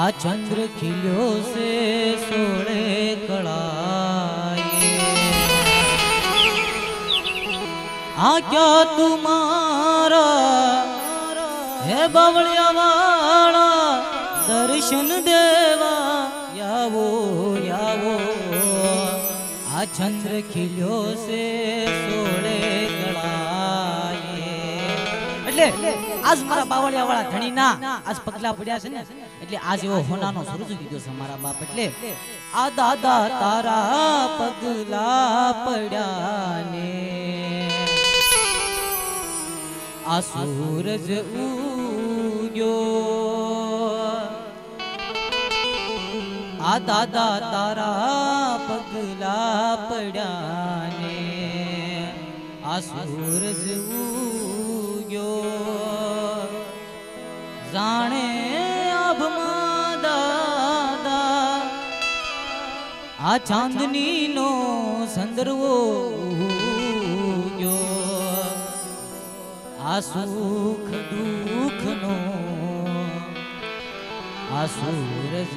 आ चंद्र खिलो से सोड़े कड़ाए आ क्या तुम्हारा है बावलिया वाला दर्शन देवा यावो यावो आ चंद्र खिलो से सोड़े कड़ाए એટલે આજ મારા બાવળિયા વાળા ધણી ના આજ પગલા પડ્યા છે ને એટલે આજ એવો હોનાનો સૂરજ કીધો છે મારા બાપ એટલે આ દાદા તારા પગલા પડ્યા ને આ સૂરજ ઉગ્યો આ દાદા તારા પગલા પડ્યા ને આ સૂરજ જાણે આભમાં દાદા આ ચાંદની નો સંદર્વો આ સુખ દુઃખ નો આ સૂરજ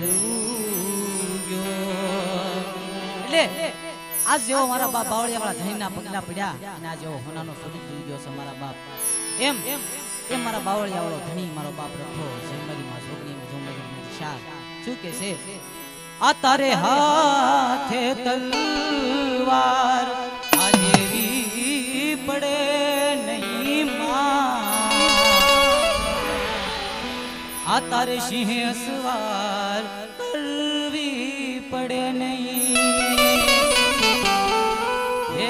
એટલે આ જેવો મારા બાપ બાવળિયા વાળા ધણીના પગલા પડ્યા અને આ જેવો હોનાનો સૂરજ ઉગ્યો છે મારા બાપ એમ એમ મારા બાવળિયા વાળો ધણી મારો બાપ રખો જન્મદીમાં જોગણીમાં જોગણીમાં શાર શું કે છે આ તારે હાથે તલવાર આ દેવી પડે નહીં માં આ તારે સિંહ સવાર કરવી પડે નહીં હે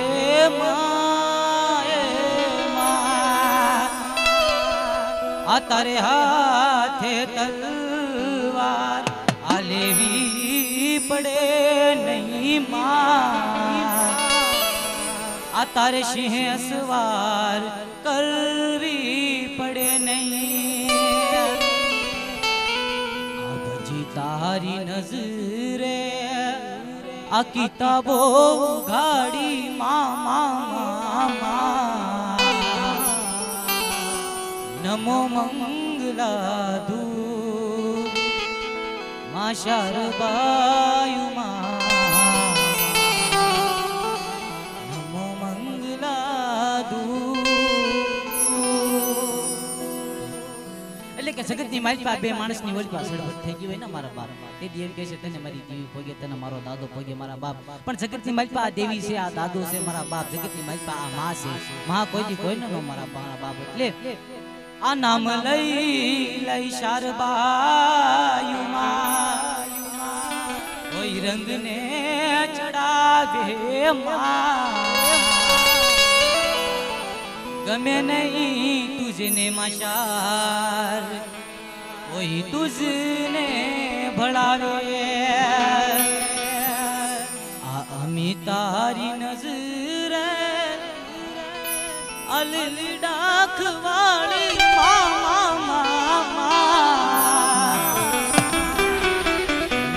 આ તારે હાથે તલવાર આ લેવી પડે નહીં માં આ તારે સિંહ સવાર કરવી પડે નહીં આ ભજી તારી નજરે આ કિતાબો ગાડી મા નમો મંગલાધુ મા શારબાયુમાં નમો મંગલાધુ એટલે કે જગતની મારી પાસે બે માણસની ઓલી પાસે સડબડ થઈ ગઈ હોય ને મારા બાપ તે દી એમ કહે છે તને મારી દેવી ભોગે તને મારો દાદો ભોગે મારા બાપ પણ જગતની મારી પાસે આ દેવી છે આ દાદો છે મારા બાપ જગતની મારી પાસે આ માં છે માં કોઈ દી કોઈ ન મારા બાપ એટલે આ નામ લઈ લઈ શારબાયુમાં કોઈ રંગને ચડાવે ગમે નહીં તુજને માશાર કોઈ તુજને ભળાવે આ અમી તારી નજરે અલલી ડાખ વાળી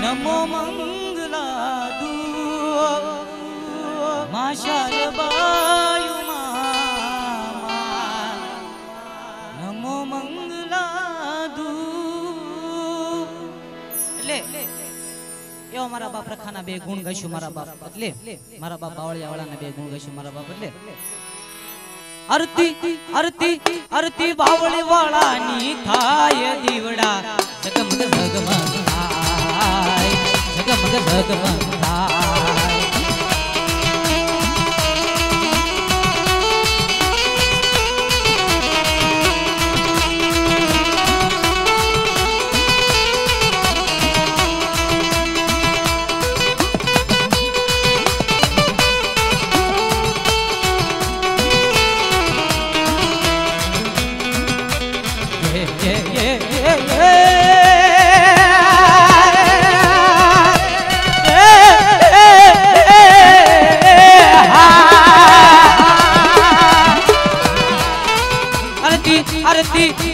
નમો મંગલાધુ મા શારબાયુમાં નમો મંગલાધુ એટલે એવો મારા બાપ રખાના બે ગુણ ગાઈશું મારા બાપ એટલે મારા બાપ બાવળિયા વાળાના બે ગુણ ગાઈશું મારા બાપ એટલે આરતી આરતી આરતી બાવળી વાળાની થાય દીવડા જગમગ જગમગ થાય જગમગ જગમગ થાય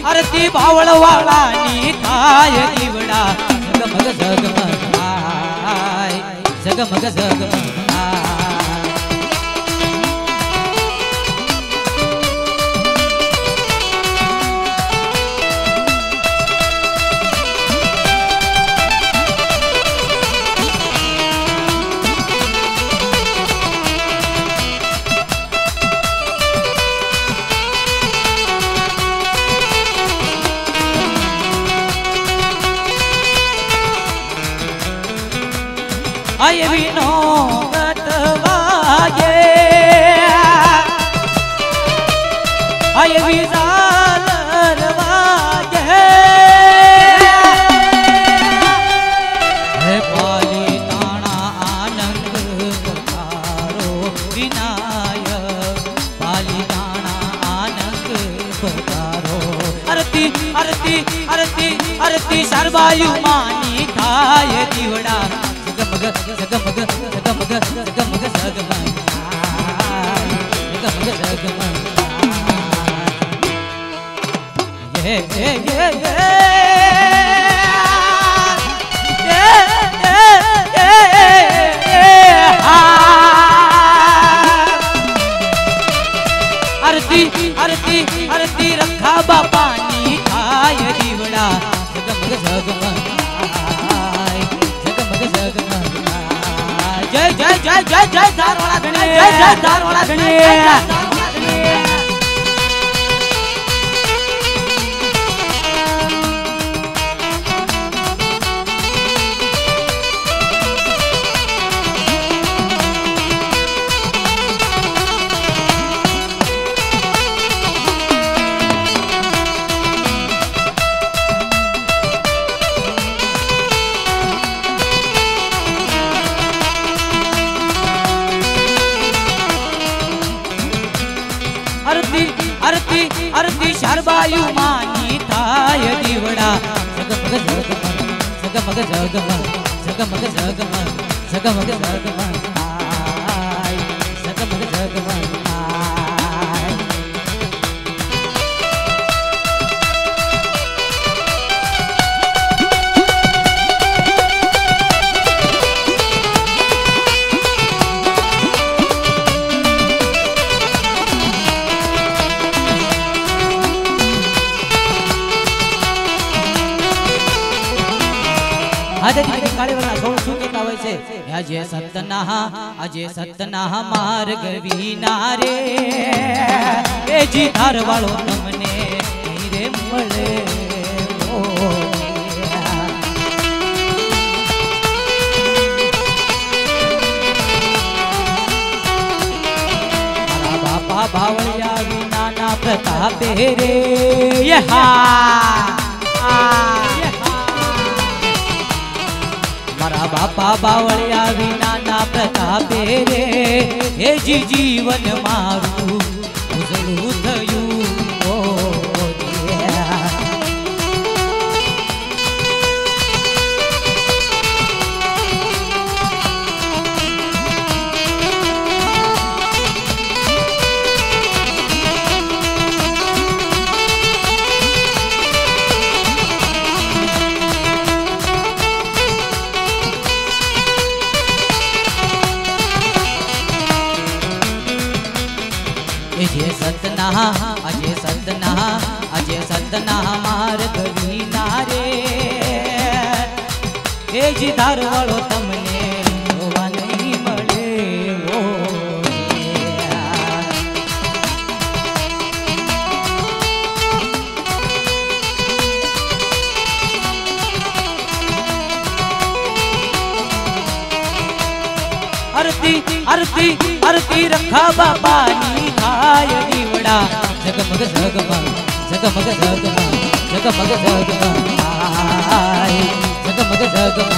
આરતી બાવળ વાળાની થાય દીવડા જગમગ જગમગ થાય જગમગ જગમગ હાય વિનો ગતવાગે હાય વિઝાલર વાગે હે પાલી તાણા આનંદ પધારો વિનાયક પાલી તાણા આનંદ પધારો આરતી આરતી આરતી આરતી સરવાયુ માની થાય દીવડા જગમગ જગમગ જગમગ જગમગ જગમગ જગમગ જગમગ आरती आरती आरती रखा बापानी थाय दीवड़ा जगमग जगमग जगमग जगमग जय जय जय जय जय धारवाड़ा गणे जय जय धारवाड़ा गणे आरती आरती शरबायु मानी थाय दीवड़ा जगमग जगमग जगमग जगमग जगमग जगमग जगमग जगमग जगमग जगमग આજે કાળીવાળા સોળ શું કહેતા હોય છે આજે સતના માર્ગ વિના રે એ જી ધારવાળો તમને રે મળે મારા બાપા બાવળિયા વિનાના પ્રતાપે રે मारा बापा बावळिया विनाना प्रतापे रे हे जी जीवन मारू उजळू थयू ओ अजय सतना मार्ग विना रे हे जी धारवाळो तमने जोवा नहीं मळे ओ आरती आरती आरती रखा बाबानी थाय दीवड़ा जगमग जगमग जगमग जगमग जगमग जगमग जगमग जगमग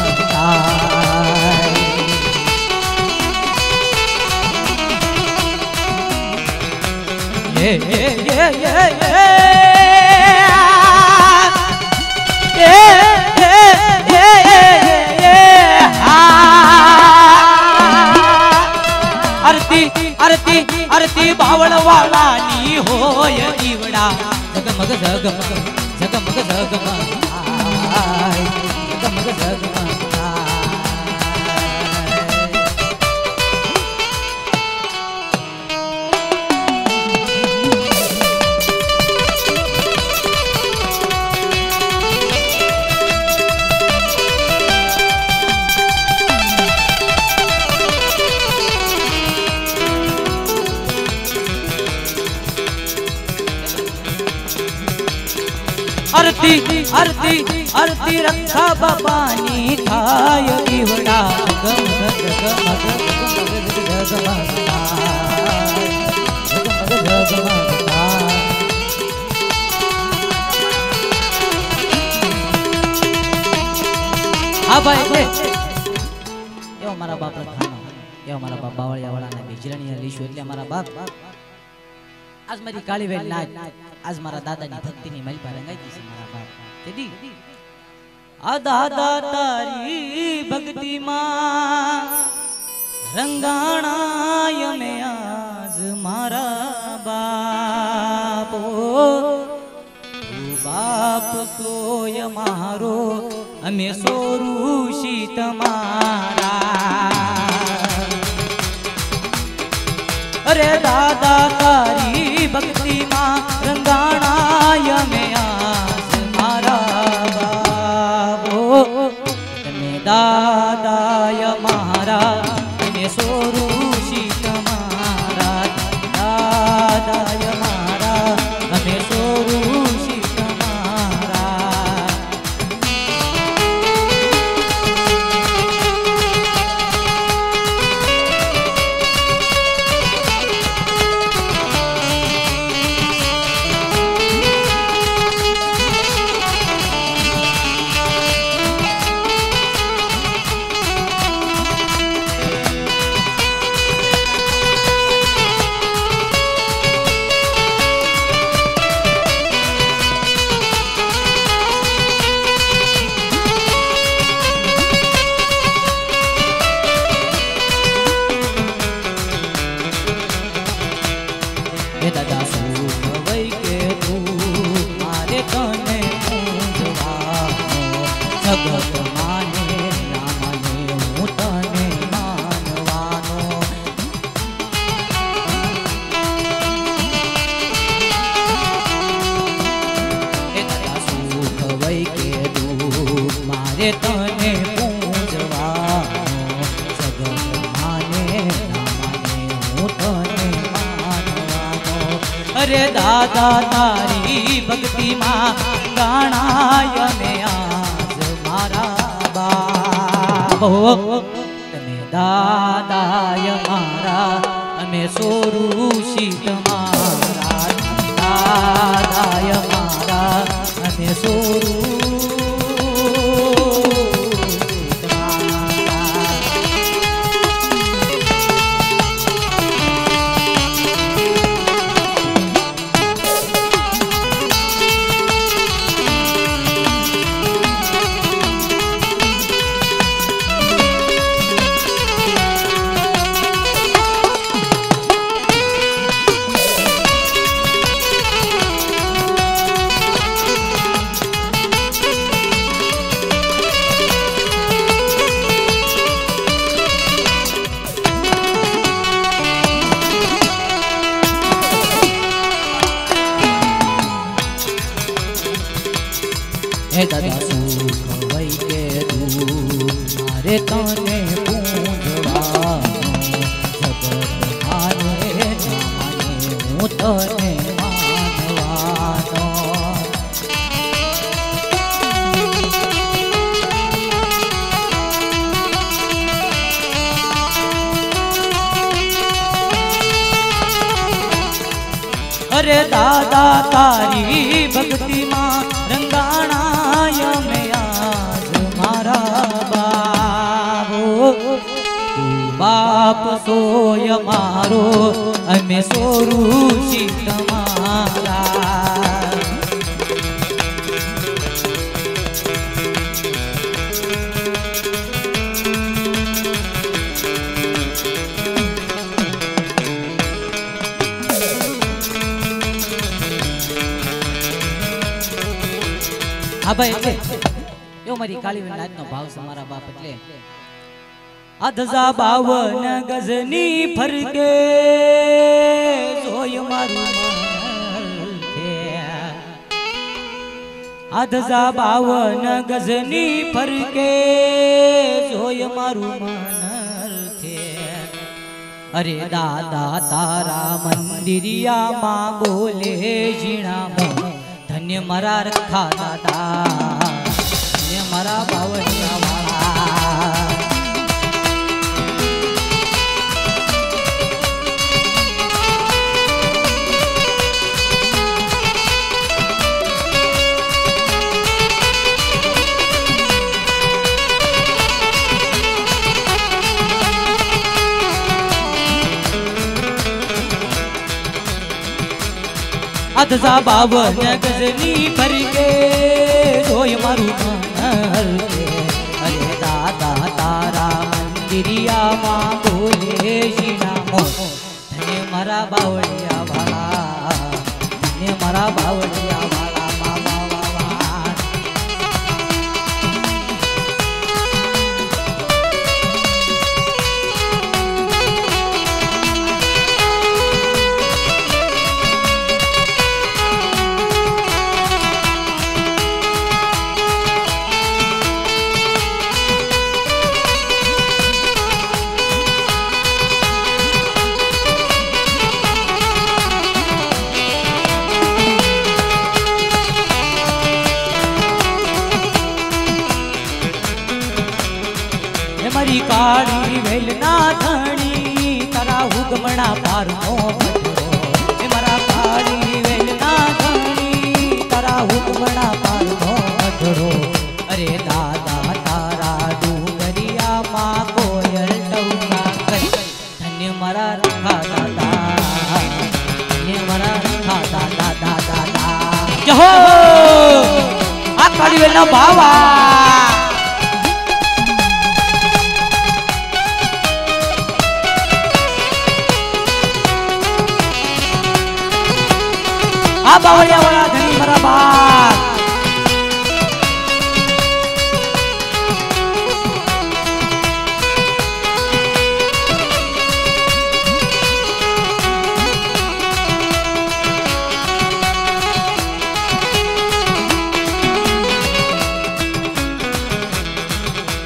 ये ये ये ये आरती आरती आरती बावळवाळानी होय दीवड़ा जगमग जगमग जगमग जगमग जगमग जगमग आरती आरती आरती रक्षा बाबानी थाय दीवड़ा गम गम हाँ भाई ये हमारा बाप रखानो ये हमारा बाप बावळिया वाला ना बिजरणी लीशो એટલે हमारा बाप आज मारी काली वेल नाच आज मारा दादानी भक्तिनी मल पर रंगाई थी हमारा बाप तेदी आ दादा तारी भक्ति मां रंगाणाय में आज मारा बाप बाप सोय मारो अमे सोरूषी तमारा अरे दादा तारी भक्ति मां रंगाणाय में आज मारा बाबो तमे दादाय मारा तमे सोरूषी तमारा दादाय मारा अमे सोरूषी तमारा दादा सुख वै के तू मारे तने पूजवानो जगत माने ना माने हूँ तने मानवानो दादा सुख वै के तू मारे तने पूजवानो जगत माने ना माने हूँ तने अरे दादा तारी भक्ति मां गाणाय में आज मारा बाबो तमे दादाय मारा अमे सोरूषी तमारा दादाय मारा अमे सोरू हे दादा सुख वै के तू मारे तने पूजवानो जगत माने ना माने हूँ तने मानवानो अरे दादा तारी भक्ति मां रंगाणाय में आज मारा बाबो तू बाप सोय मारो अमे सोरूषी तमारा हाँ भाई એટલે એવો મારી કાળી નાચનો ભાવ છે મારા બાપ એટલે અધજા 52 ગજની ફરકે જોય મારું મન છે અધજા 52 ગજની ફરકે જોય મારું મન છે अरे दादा तारा मंदिरिया मां बोले जीणा मो ધન્ય મારા રખા દાદા ધન્ય મારા બાવળિયા વાળા अधजा बावन गजनी भर के जोय मारू मन के अरे दादा तारा मंदिरिया मां बोले जीना मो धन्य मारा बावड़िया वाला धन्य मारा बावड़िया वाला मामा वाला मरी काड़ी वेलना धणी तारा हुगमणा पारनो भटरो मरा काड़ी वेलना धणी तारा हुगमणा पारनो भटरो अरे दादा तारा डूंगरिया मां कोयल डौका कई धन्य मरा रखा दादा धन्य मरा रखा दादा दादा दादा जहो आ काड़ी वेलना बावा आ बावड़िया वाला धनी मरा बाप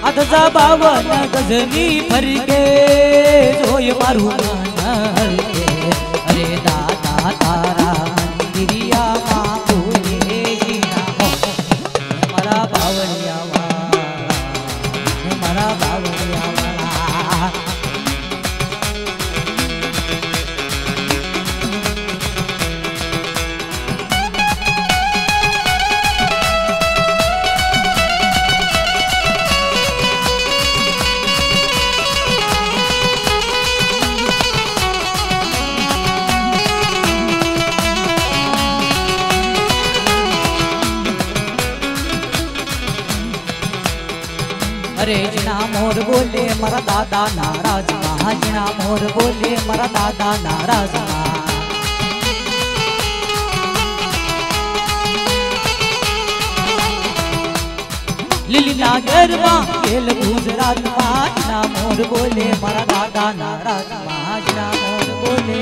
अधजा बावन गजनी भर के जोय मारू मन के अरे दादा तारा मंदिरिया मां बोले जीना हो हमारा बावड़िया वाला हमारा बावड़िया वाला अरे जना मोर बोले मरा दादा नाराज मां जना मोर बोले मरा दादा नाराज मां लीला गरबा खेल गुजरात मां जना मोर बोले मरा दादा नाराज मां जना मोर बोले